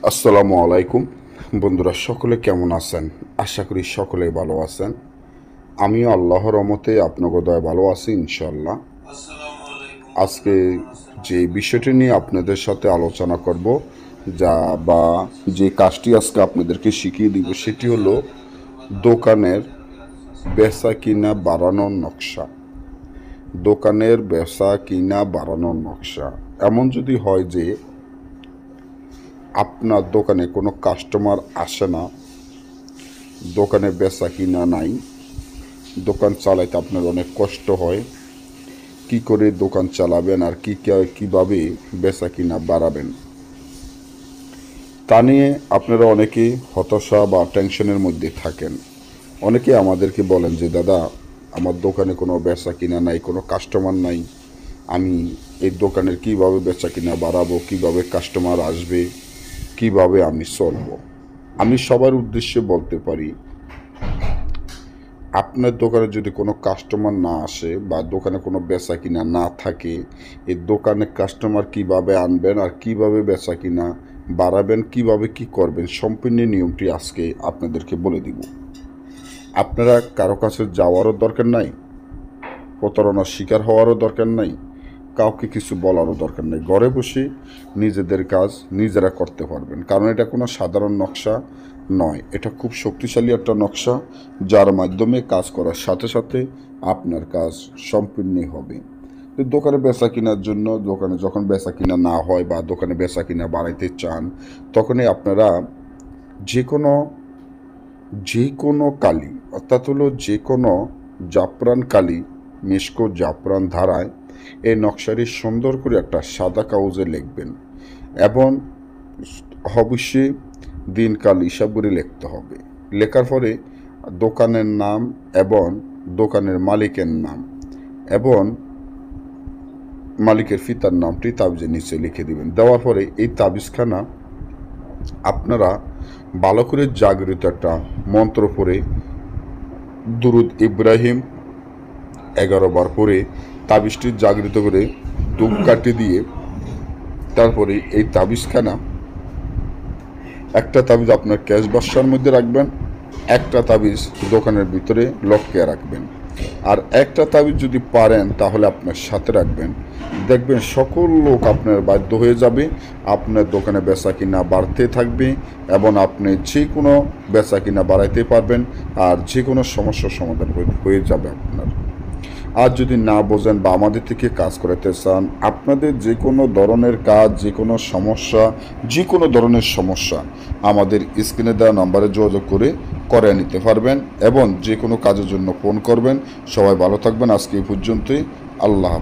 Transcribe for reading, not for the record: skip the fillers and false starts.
আসসালামু আলাইকুম বন্ধুরা, সকলে কেমন আছেন? আশা করি সকলে ভালো আছেন। আমিও আল্লাহর রহমতে আপনাকে দয়া ভালো আছি ইনশাল্লাহ। আজকে যে বিষয়টি নিয়ে আপনাদের সাথে আলোচনা করব, যা বা যে কাজটি আজকে আপনাদেরকে শিখিয়ে দিব, সেটি হলো দোকানের বেচা কিনা বাড়ানোর নকশা। দোকানের বেচা কিনা বাড়ানোর নকশা। এমন যদি হয় যে আপনার দোকানে কোনো কাস্টমার আসে না, দোকানে বেচা কিনা নাই, দোকান চালাইতে আপনার অনেক কষ্ট হয়, কি করে দোকান চালাবেন আর কিভাবে বেচা কিনা বাড়াবেন, তা নিয়ে আপনারা অনেকে হতাশা বা টেনশনের মধ্যে থাকেন। অনেকে আমাদেরকে বলেন যে দাদা, আমার দোকানে কোনো বেচা কিনা নাই, কোনো কাস্টমার নাই, আমি এই দোকানের কিভাবে বেচা কিনা বাড়াবো, কিভাবে কাস্টমার আসবে, কিভাবে আমি চলবো। আমি সবার উদ্দেশ্যে বলতে পারি, আপনার দোকানে যদি কোনো কাস্টমার না আসে বা দোকানে কোনো বেচা কিনা না থাকে, এই দোকানে কাস্টমার কিভাবে আনবেন আর কিভাবে বেচা কিনা বাড়াবেন, কিভাবে কি করবেন, সম্পূর্ণ নিয়মটি আজকে আপনাদেরকে বলে দিব। আপনারা কারো কাছে যাওয়ারও দরকার নাই, প্রতারণার শিকার হওয়ারও দরকার নাই, কাউকে কিছু বলারও দরকার নেই। ঘরে বসে নিজেদের কাজ নিজেরা করতে পারবেন, কারণ এটা কোনো সাধারণ নকশা নয়, এটা খুব শক্তিশালী একটা নকশা, যার মাধ্যমে কাজ করার সাথে সাথে আপনার কাজ সম্পূর্ণ হবে। তো দোকানে বেচা কেনার জন্য, দোকানে যখন বেচা কিনা না হয় বা দোকানে বেচা কিনা বাড়াইতে চান, তখনই আপনারা যে কোনো যে কোনো কালি, অর্থাৎ হলো যে কোনো জাফরান কালি, মিশকো জাফরান ধারায় এই নকশাটি সুন্দর করে একটা সাদা কাগজে লিখবেন এবং অবশ্যই দিনকাল হিসাব করে লিখতে হবে। লেখার পরে দোকানের নাম এবং দোকানের মালিকের নাম এবং মালিকের পিতার নামটি তাবিজের নিচে লিখে দিবেন। দেওয়ার পরে এই তাবিজখানা আপনারা ভালো করে জাগরিত একটা মন্ত্র পড়ে দুরুদ ইব্রাহিম 11 বার পরে তাবিজটি জাগরিত করে ধূপকাঠি দিয়ে, তারপরে এই তাবিজখানা, একটা তাবিজ আপনার ক্যাশ বাক্সের মধ্যে রাখবেন, একটা তাবিজ দোকানের ভিতরে লটকে রাখবেন, আর একটা তাবিজ যদি পারেন তাহলে আপনার সাথে রাখবেন। দেখবেন সকল লোক আপনার বাধ্য হয়ে যাবে, আপনার দোকানে বেচা কিনা বাড়তে থাকবে এবং আপনি যে কোনো বেচা কিনা বাড়াইতে পারবেন, আর যে কোনো সমস্যার সমাধান হয়ে যাবে আপনার। আর যদি না বোঝেন বা আমাদের থেকে কাজ করাতে চান, আপনাদের যে কোনো ধরনের কাজ, যে কোনো সমস্যা, যে কোনো ধরনের সমস্যা আমাদের স্ক্রিনে দেওয়া নম্বরে যোগাযোগ করে নিতে পারবেন এবং যে কোনো কাজের জন্য ফোন করবেন। সবাই ভালো থাকবেন। আজকে এই পর্যন্তই। আল্লাহ।